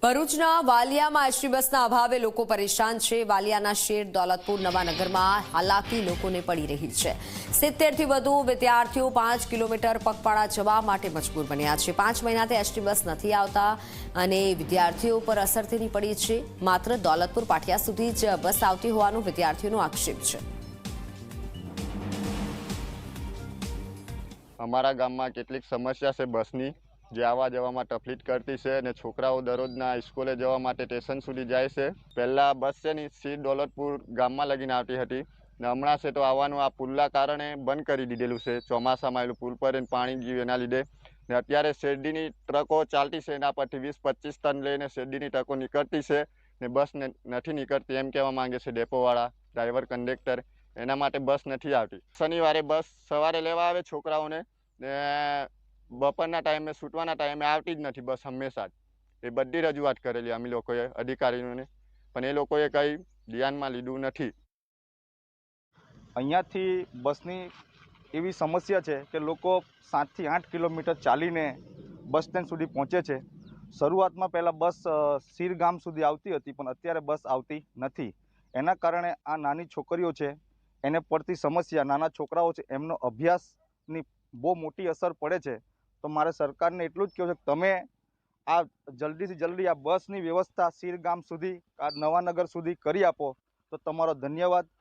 ભરૂચના વાલિયામાં એસટી બસના અભાવે લોકો પરેશાન છે। વાલિયાના શેર દોલતપુર નવાનગરમાં હાલાકી લોકોને પડી રહી છે। 70 થી વધુ વિદ્યાર્થીઓ 5 કિલોમીટર પગપાળા જવા માટે મજબૂર બન્યા છે। 5 મહિનાથી એસટી બસ નથી આવતા અને વિદ્યાર્થીઓ પર અસર તેની પડી છે। માત્ર દોલતપુર પાટિયા સુધી જ બસ આવતી હોવાનો વિદ્યાર્થીઓનો આક્ષેપ છે। અમારા ગામમાં કેટલીક સમસ્યા છે બસની, જે આવવા જવામાં તકલીફ કરતી છે અને છોકરાઓ દરરોજના સ્કૂલે જવા માટે સ્ટેશન સુધી જાય છે। પહેલાં બસ છે ને સી દોલતપુર ગામમાં લગીને આવતી હતી ને હમણાં છે તો આવવાનું આ પુલના કારણે બંધ કરી દીધેલું છે। ચોમાસામાં એલું પુલ પર પાણી ગયું એના લીધે ને અત્યારે શેરડીની ટ્રકો ચાલતી છે, એના પરથી 20-25 ટન લઈને શેરડીની ટ્રકો નીકળતી છે ને બસ નથી નીકળતી એમ કહેવા માંગે છે ડેપોવાળા, ડ્રાઈવર, કંડક્ટર। એના માટે બસ નથી આવતી। શનિવારે બસ સવારે લેવા આવે છોકરાઓને ને બપોરના ટાઈમે છૂટવાના ટાઈમે આવતી જ નથી બસ હંમેશા જ। એ બધી રજૂઆત કરેલી અમે લોકોએ અધિકારીઓને, પણ એ લોકોએ કંઈ ધ્યાનમાં લીધું નથી। અહીંયાથી બસની એવી સમસ્યા છે કે લોકો 7 થી 8 કિલોમીટર ચાલીને બસ સ્ટેન્ડ સુધી પહોંચે છે। શરૂઆતમાં પહેલાં બસ સીર ગામ સુધી આવતી હતી, પણ અત્યારે બસ આવતી નથી। એના કારણે આ નાની છોકરીઓ છે એને પડતી સમસ્યા, નાના છોકરાઓ છે એમનો અભ્યાસની બહુ મોટી અસર પડે છે। તો મારે સરકારને એટલું જ કહેવું છે કે તમે આ જલ્દીથી જલ્દી આ બસની વ્યવસ્થા સીર ગામ સુધી, આ નવાનગર સુધી કરી આપો તો તમારો ધન્યવાદ।